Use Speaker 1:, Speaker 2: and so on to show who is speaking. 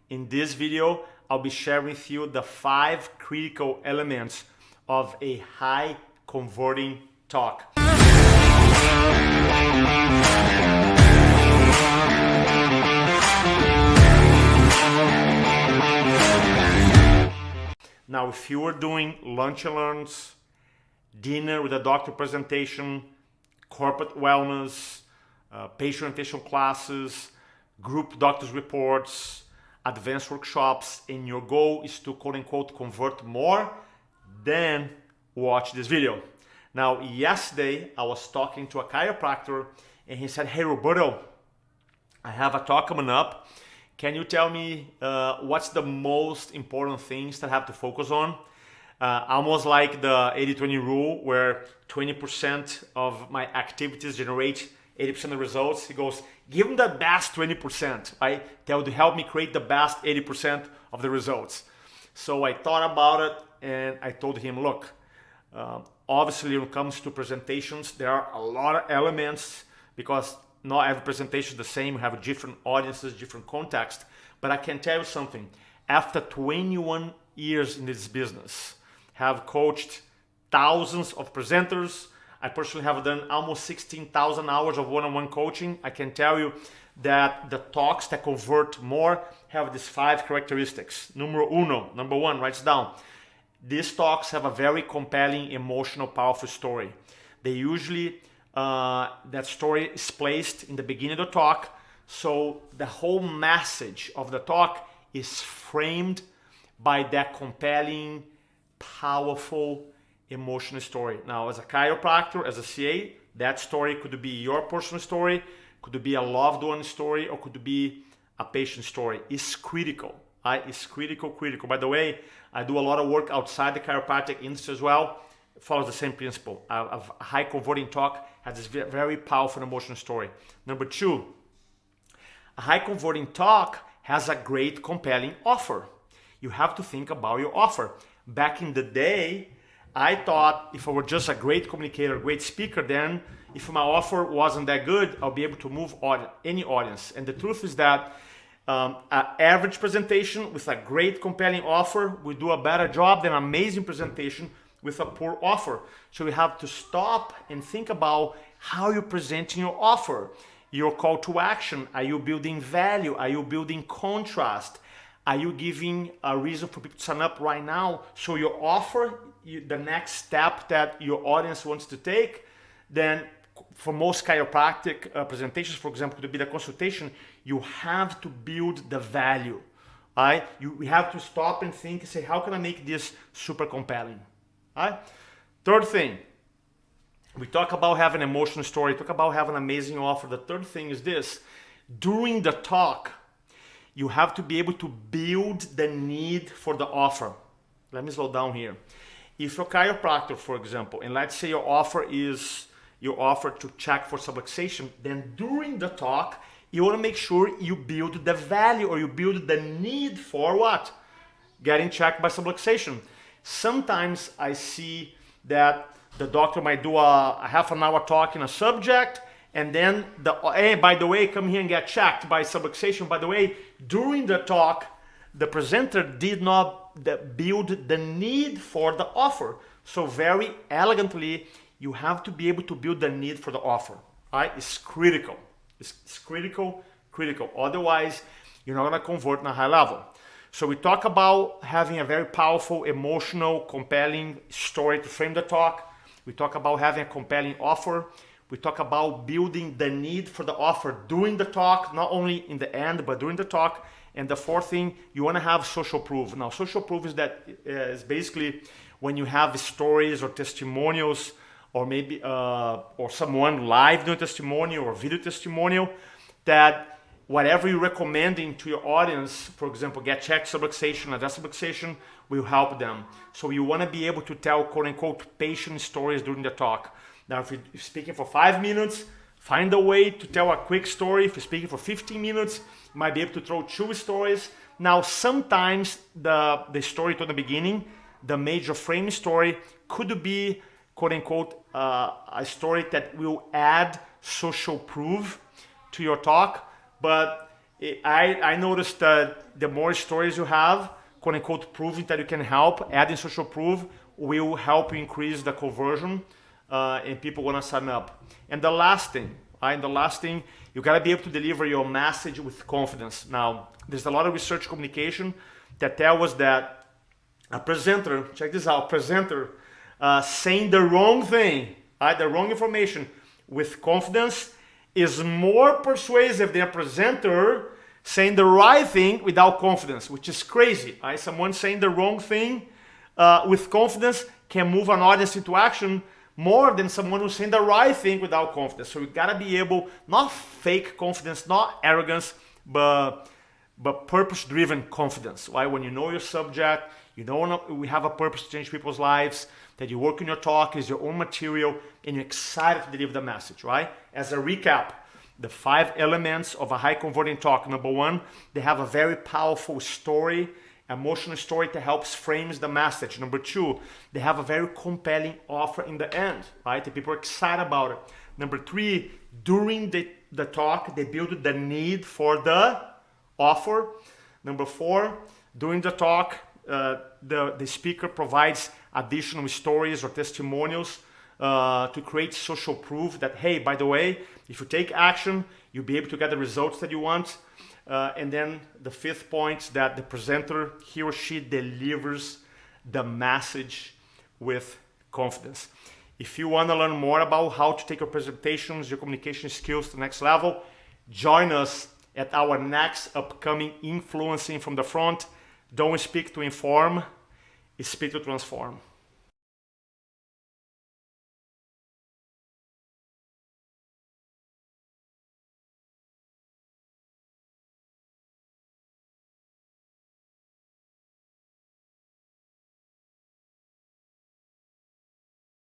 Speaker 1: In this video, I'll be sharing with you the 5 critical elements of a high converting talk. Now, if you are doing lunch and learns, dinner with a doctor presentation, corporate wellness, patient orientation classes, group doctor's reports, advanced workshops, and your goal is to quote-unquote convert more, then watch this video. Now, yesterday I was talking to a chiropractor and he said, "Hey Roberto, I have a talk coming up. Can you tell me what's the most important things that I have to focus on?" Almost like the 80-20 rule, where 20% of my activities generate 80% of the results. He goes, "Give them the best 20%, right? That would help me create the best 80% of the results." So I thought about it and I told him, look, obviously when it comes to presentations, there are a lot of elements because not every presentation is the same. We have different audiences, different context. But I can tell you something. After 21 years in this business, have coached thousands of presenters. I personally have done almost 16,000 hours of one-on-one coaching. I can tell you that the talks that convert more have these 5 characteristics. Number one, write it down. These talks have a very compelling, emotional, powerful story. They usually that story is placed in the beginning of the talk, so the whole message of the talk is framed by that compelling, powerful, emotional story. Now, as a chiropractor, as a CA, that story could be your personal story, could be a loved one story, or could be a patient story. It's critical. It's critical. By the way, I do a lot of work outside the chiropractic industry as well. It follows the same principle. A high converting talk has this very powerful emotional story. Number 2, a high converting talk has a great compelling offer. You have to think about your offer. Back in the day, I thought if I were just a great communicator, great speaker, then if my offer wasn't that good, I'll be able to move any audience. And the truth is that an average presentation with a great compelling offer will do a better job than an amazing presentation with a poor offer. So you have to stop and think about how you're presenting your offer. Your call to action. Are you building value? Are you building contrast? Are you giving a reason for people to sign up right now? So your offer, the next step that your audience wants to take, then for most chiropractic presentations, for example, to be the consultation, you have to build the value. Right? We have to stop and think and say, how can I make this super compelling? Right? Third thing, we talk about having an emotional story, talk about having an amazing offer. The third thing is this: during the talk, you have to be able to build the need for the offer. Let me slow down here. If you're a chiropractor, for example, and let's say your offer is your offer to check for subluxation, then during the talk, you want to make sure you build the value or you build the need for what? Getting checked by subluxation. Sometimes I see that the doctor might do a half an hour talk in a subject, and then, hey, by the way, come here and get checked by subluxation. By the way, during the talk, the presenter did not build the need for the offer. So very elegantly, you have to be able to build the need for the offer. Right? It's critical. It's critical. Otherwise, you're not going to convert on a high level. So we talk about having a very powerful, emotional, compelling story to frame the talk. We talk about having a compelling offer. We talk about building the need for the offer during the talk, not only in the end, but during the talk. And the fourth thing, you want to have social proof. Now, social proof is basically when you have stories or testimonials, or maybe or someone live doing testimonial or video testimonial, that whatever you're recommending to your audience, for example, get checked subluxation, adjust subluxation, will help them. So you want to be able to tell quote-unquote patient stories during the talk. Now, if you're speaking for 5 minutes, find a way to tell a quick story. If you're speaking for 15 minutes, you might be able to throw 2 stories. Now, sometimes the story to the beginning, the major frame story, could be quote-unquote a story that will add social proof to your talk. But I noticed that the more stories you have, quote unquote, proving that you can help, adding social proof will help increase the conversion, and people want to sign up. And the last thing, you gotta be able to deliver your message with confidence. Now, there's a lot of research communication that tells us that a presenter, check this out, saying the wrong thing, the wrong information with confidence is more persuasive than a presenter saying the right thing without confidence, which is crazy. Someone saying the wrong thing with confidence can move an audience into action more than someone who's saying the right thing without confidence. So you gotta be able, not fake confidence, not arrogance, but purpose-driven confidence. Right? When you know your subject, you know we have a purpose to change people's lives, that you work in your talk is your own material, and you're excited to deliver the message, right? As a recap, the 5 elements of a high converting talk. Number 1, they have a very powerful story, emotional story that helps frames the message. Number 2, they have a very compelling offer in the end, right? The people are excited about it. Number 3, during the talk, they build the need for the offer. Number 4, during the talk, the speaker provides additional stories or testimonials to create social proof that, hey, by the way, if you take action, you'll be able to get the results that you want. And then the 5th point, that the presenter, he or she delivers the message with confidence. If you want to learn more about how to take your presentations, your communication skills to the next level, join us at our next upcoming Influencing from the Front. Don't speak to inform, speak to transform.